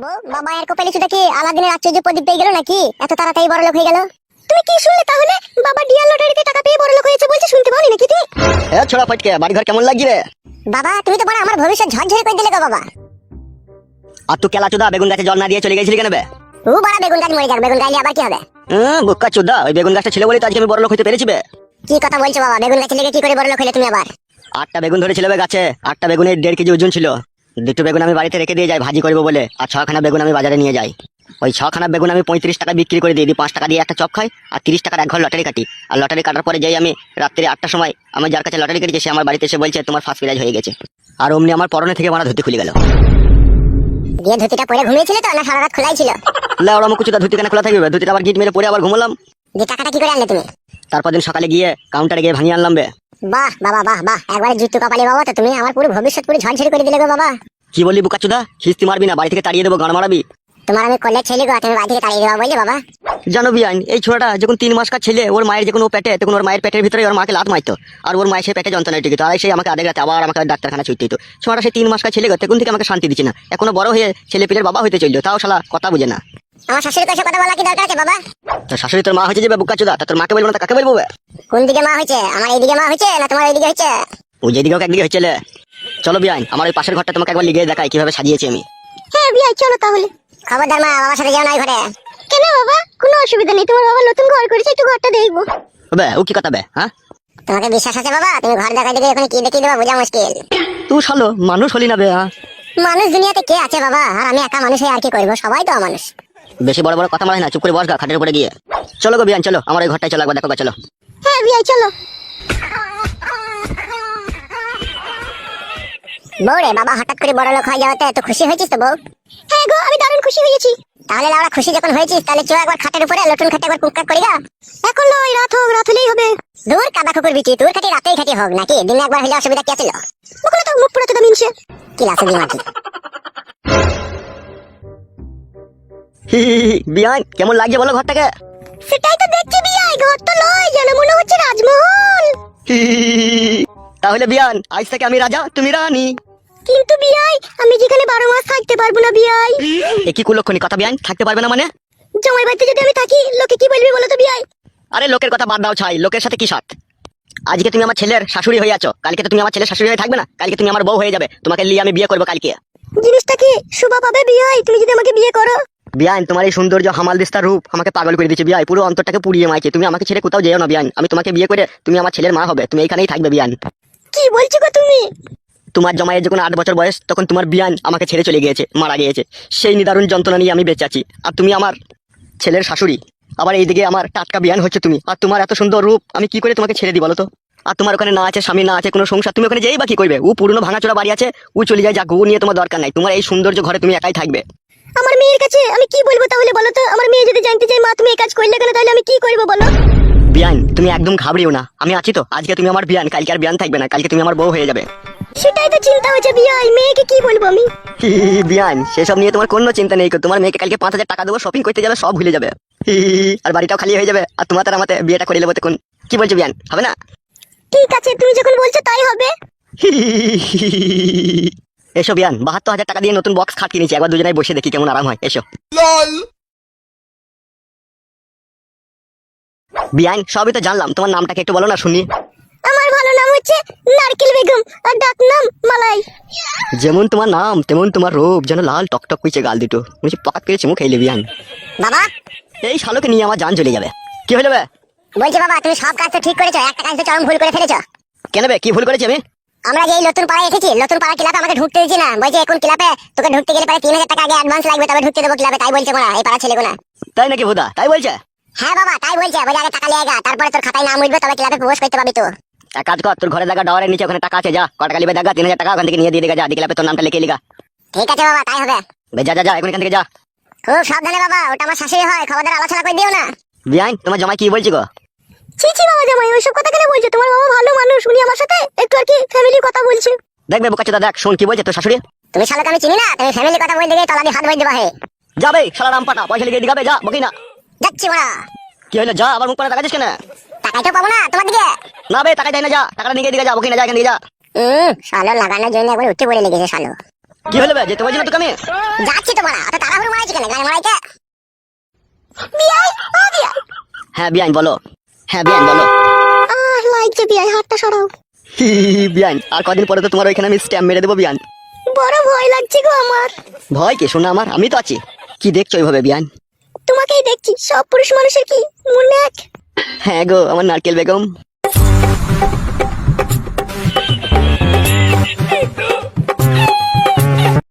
বউ, বাবা এর কপালে শুধু কি আলাদিনের আশ্চর্য প্রদীপ পেয়ে গেল নাকি? এত তাড়াতাড়ি বড়লোক হয়ে গেল? তুমি কি শুনলে তাহলে? বাবা ডিয়ার লটারিতে টাকা পেয়ে বড়লোক হয়েছে বলছে, শুনতে পাওনি নাকি তুই? এ ছোড়া ফটকে, বাড়ি ঘর কেমন লাগছে রে? বাবা তুমি তো বড় আমার ভবিষ্যৎ ঝরঝরে করে দিলে গো বাবা। আর তুই কেলা চোদা বেগুন গাছে জল না দিয়ে চলে গেছিলি কেন বে? ও বড় বেগুন গাছ মরে যাবে, বেগুন গাইলে আবার কি হবে? বুক্কা চোদা, ওই বেগুন গাছটা ছিল বলে তো আজকে আমি বড়লোক হতে পেরেছি বে। কি কথা বলছো বাবা? বেগুন গাছে লেগে কি করে বড়লোক হলে তুমি আবার? 8টা বেগুন ধরেছিল বে গাছে, 8টা বেগুনের 1.5 কেজি ওজন ছিল। 2টো বেগুন আমি বাড়িতে রেখে দিয়ে যাই ভাজি করবো বলে, আর 6খানা বেগুন আমি বাজারে নিয়ে যাই। ওই 6খানা বেগুন আমি 35 টাকা বিক্রি করে দিই, 5 টাকা দিয়ে একটা চপ খাই, আর 30 টাকার এক ঘর লটারি কাটি। আর লটারি কাটার পরে যাই আমি রাত্রি 8টার সময়, আমি যার কাছে লটারি কেটেছি সে আমার বাড়িতে এসে বলছে তোমার ফার্স্ট প্রাইজ হয়ে গেছে। আর অমনি আমার পরনে থেকে মারা ধুতি খুলে গেল। দিয়ে ধুতিটা পরে ঘুমিয়েছিলে তো না সারা রাত খোলাই ছিল? লেওড়া মুখ চোদা, ধুতি কেন খোলা থাকবে? ধুতিটা আবার গিট মেরে পরে আবার ঘুমলাম। যে টাকাটা কি করে আনলে তুমি? তারপর দিন সকালে গিয়ে কাউন্টারে গিয়ে ভাঙিয়ে আনলাম বে। বাহ বাবা বাহ বাহ, একবারে জুতো কপালে বাবা, তো তুমি আমার পুরো ভবিষ্যৎ পুরো ঝরঝরে করে দিলে গো বাবা। কি বললি বুকাচুদা? খিস্তি মারবি না, বাড়ি থেকে তাড়িয়ে দেবো, গান মারাবি। তোমার আমি কলেজ ছেলে গো, তুমি বাড়ি থেকে তাড়িয়ে দেবা বললে বাবা? জানো বিয়ান, এই ছোড়াটা যখন 3 মাস কার ছেলে, ওর মায়ের যখন ও পেটে, তখন ওর মায়ের পেটের ভিতরে ওর মাকে লাত মারতো, আর ওর মায়ের সেই পেটে যন্ত্রণা টিকিত, আর সেই আমাকে আধেক রাতে আবার আমাকে ডাক্তারখানা ছুটতে দিত। ছোড়াটা সেই 3 মাস কার ছেলে গো, তখন থেকে আমাকে শান্তি দিচ্ছে না। এখনো বড় হয়ে ছেলে পিলের বাবা হইতে চললো, তাও শালা কথা বুঝে না। আমার শাশুড়ির কাছে কথা বলা কি দরকার আছে বাবা? তোর শাশুড়ি তোর মা হয়েছে যাবে বুকাচুদা, তা তোর মাকে বলবো না তা কাকে বলবো বে? কোন দিকে মা হয়েছে? আমার এইদিকে মা হয়েছে না তোমার এইদিকে হয়েছে? ও যেদিকে হোক একদিকে হয়েছে। চলো বিয়ান, আমার ওই পাশের ঘরটা তোমাকে একবার লিগিয়ে দেখাই কিভাবে সাজিয়েছি আমি। হ্যাঁ বিয়াই চলো তাহলে। খবরদার মা, বাবার সাথে যাও না ওই ঘরে। কেন বাবা? কোনো অসুবিধা নেই, তোমার বাবা নতুন ঘর করেছে, একটু ঘরটা দেখবো। বে ও কি কথা বে? হ্যাঁ তোমাকে বিশ্বাস আছে বাবা? তুমি ঘর দেখাই দেখে ওখানে কি দেখিয়ে দেবা বোঝা মুশকিল। তুই শালো মানুষ হলি না বে? মানুষ দুনিয়াতে কে আছে বাবা? আর আমি একা মানুষ হয়ে আর কি করবো, সবাই তো মানুষ। বেশি বড় বড় কথা মারাই না, চুপ করে বস গা খাটের উপরে গিয়ে। চলো গো বিয়ান, চলো আমার ওই ঘরটায় চলো, একবার দেখো গা, চলো। হ্যাঁ বিয়াই চলো। বউরে, বাবা হঠাৎ করে বড় লোক হয়ে যাওয়াতে এত খুশি হয়েছিস তো বউ? হ্যাঁ গো, আমি দারুণ খুশি হয়েছি। তাহলে লাউড়া খুশি যখন হয়েছিস, তাহলে চো একবার খাটের উপরে নতুন খাটে একবার কুককাক করি গা। এখন নয়, রাত হোক, রাত হলেই হবে। দূর কাদা কুকুর বিচি, তোর খাটি রাতেই খাটি হোক নাকি, দিনে একবার হইলে অসুবিধা কি আছে? ওখানে তো মুখ পুরো তো মিনছে কি লাসে দিমাটি। বিয়ান কেমন লাগছে বলো ঘরটাকে? সেটাই তো দেখছি বিয়াই, ঘর তো নয়, যেন মনে হচ্ছে রাজমহল। তাহলে বিয়ান আজ থেকে আমি রাজা, তুমি রানী। কিন্তু বিয়াই, আমি যেখানে 12 মাস থাকতে পারবো না বিয়াই। একই কুলক্ষণী কথা বিয়ান, থাকতে পারবে না মানে? জামাই বাড়িতে যদি আমি থাকি, লোকে কি বলবে বলো তো বিয়াই? আরে লোকের কথা বাদ দাও ছাই, লোকের সাথে কি সাথ? আজকে তুমি আমার ছেলের শাশুড়ি হয়ে আছো, কালকে তো তুমি আমার ছেলের শাশুড়ি হয়ে থাকবে না, কালকে তুমি আমার বউ হয়ে যাবে, তোমাকে নিয়ে আমি বিয়ে করবো কালকে। জিনিসটা কি শোভা পাবে বিয়াই তুমি যদি আমাকে বিয়ে করো? বিয়ান তোমার এই সৌন্দর্য হামাল দিস্তার রূপ আমাকে পাগল করে দিচ্ছে বিয়াই, পুরো অন্তরটাকে পুড়িয়ে মাইছে। তুমি আমাকে ছেড়ে কোথাও যেও না বিয়ান, আমি তোমাকে বিয়ে করে তুমি আমার ছেলের মা হবে, তুমি এইখানেই থাকবে বিয়ান। কি বলছো গো তুমি? তোমার জামাইয়ের যখন 8 বছর বয়স, তখন তোমার বিয়ান আমাকে ছেড়ে চলে গিয়েছে, মারা গিয়েছে। সেই নিদারুণ যন্ত্রণা নিয়ে আমি বেঁচে আছি, আর তুমি আমার ছেলের শাশুড়ি। আবার এইদিকে আমার টাটকা বিয়ান হচ্ছে তুমি, আর তোমার এত সুন্দর রূপ আমি কি করে তোমাকে ছেড়ে দিই বলো তো? আর তোমার ওখানে না আছে স্বামী, না আছে কোনো সংসার, তুমি ওখানে যেই বা কি করবে? ও পুরনো ভাঙাচোরা বাড়ি আছে, ও চলে যায়, যাক, ও নিয়ে তোমার দরকার নাই। তোমার এই সৌন্দর্য ঘরে তুমি একাই থাকবে। আমার মেয়ের কাছে আমি কি বলবো তাহলে বলো তো? আমার মেয়ে যদি জানতে চাই মা তুমি এই কাজ করলে কেন, তাহলে আমি কি করবো বলো? বিয়ান তুমি একদম ঘাবড়িও না, আমি আছি তো। আজকে তুমি আমার বিয়ান, কালকে আর বিয়ান থাকবে না, কালকে তুমি আমার বউ হয়ে যাবে। সেটাই তো চিন্তা হচ্ছে বিয়াই, মেয়েকে কি বলবো আমি? বিয়ান সেসব নিয়ে তোমার কোনো চিন্তা নেই, তোমার মেয়েকে কালকে 5000 টাকা দেবো, শপিং করতে যাবে, সব ভুলে যাবে। আর বাড়িটাও খালি হয়ে যাবে, আর তোমার তার আমাতে বিয়েটা করে নেবো তখন। কি বলছো বিয়ান, হবে না? ঠিক আছে, তুমি যখন বলছো তাই হবে। এসো বিয়ান, 72,000 টাকা দিয়ে নতুন বক্স খাট কিনেছি, একবার দুজনেই বসে দেখি কেমন আরাম হয়, এসো। বিয়ান সবই তো জানলাম, তোমার নামটাকে একটু বলো না শুনি। আমার ভালো নাম হচ্ছে নারকেল বেগম, আর ডাক নাম মালাই। যেমন তোমার নাম তেমন তোমার রূপ, যেন লাল টকটক করছে গাল দুটো, বুঝি পাক করে চুমু খাইলে বিয়ান। বাবা, এই শালোকে নিয়ে আমার জান চলে যাবে। কি হয়ে যাবে? বলছি বাবা, তুমি সব কাজ তো ঠিক করেছো, একটা কাজ তো চরম ভুল করে ফেলেছো। কেন বে, কি ভুল করেছি আমি? আমরা যে এই নতুন পাড়ায় এসেছি, নতুন পাড়া ক্লাবে আমাকে ঢুকতে দিচ্ছি না, বলছে এখন ক্লাবে তোকে ঢুকতে গেলে পরে 3000 টাকা আগে অ্যাডভান্স লাগবে, তবে ঢুকতে দেবো ক্লাবে, তাই বলছে কোনা এই পাড়া ছেলেগুনা। তাই নাকি ভোদা, তাই বলছে? হ্যাঁ বাবা তাই বলছে, বলে আগে টাকা লিয়ে গা, তারপরে তোর খাতায় নাম উঠবে, তবে ক্লাবে প্রবেশ করতে পারবি তো। এক কাজ কর, তোর ঘরে দেখা ডাওয়ারের নিচে ওখানে টাকা আছে, যা কটা লিবে দেখা, 3000 টাকা ওখান থেকে নিয়ে দিয়ে দেখা, যা দিকে তোর নামটা লিখে লিগা। ঠিক আছে বাবা, তাই হবে। যা যা যা, এখন এখান থেকে যা। খুব সাবধানে বাবা, ওটা আমার শাশুড়ি হয়, খবরদার আলোচনা করে দিও না। বিয়ান তোমার জামাই কি বলছি গো? ছি ছি বাবা জামাই, ওইসব কথা কেন বলছো? তোমার বাবা ভালো মানুষ, উনি আমার সাথে একটু আর কি ফ্যামিলির কথা বলছে। দেখবে বোকাচোদা, দেখ শোন কি বলছে তোর শাশুড়ি। তুমি শালাকে আমি চিনি না, তুমি ফ্যামিলি কথা বলতে গিয়ে তলা দিয়ে হাত বই দেবা। হে যাবে শালা রামপাটা, পয়সা লিখে দিগাবে, যা বকি না। যাচ্ছি বড়া। কি হলো, যা, আবার মুখ পানে তাকাচ্ছিস কেন? টাকাই তো পাবো না তোমার দিকে। না বে, টাকা দেয় না, যা টাকাটা নিয়ে দিকে, যা বকি না, যা এখান থেকে যা। শালো লাগানোর জন্য একবার উঠে পড়ে লেগেছে শালো। কি হলো বে, যেতে বলছি না তোকে আমি? যাচ্ছি তো মারা, অত তাড়াহুড়ো মারাইছি কেন? গায়ে মারাইতে বিয়াই, ও বিয়াই। হ্যাঁ বিয়ান বলো। হ্যাঁ বিয়ান বলো। লাগছে বিয়াই, হাতটা সরাও। বিয়ান, আর কদিন পরে তো তোমার ওইখানে আমি স্ট্যাম্প মেরে দেবো বিয়ান। বড় ভয় লাগছে গো আমার। ভয় কি শোনা আমার, আমি তো আছি। কি দেখছো ওইভাবে বিয়ান? তোমাকেই দেখছি, সব পুরুষ মানুষের কি মনে এক। হ্যাঁ গো আমার নারকেল বেগম।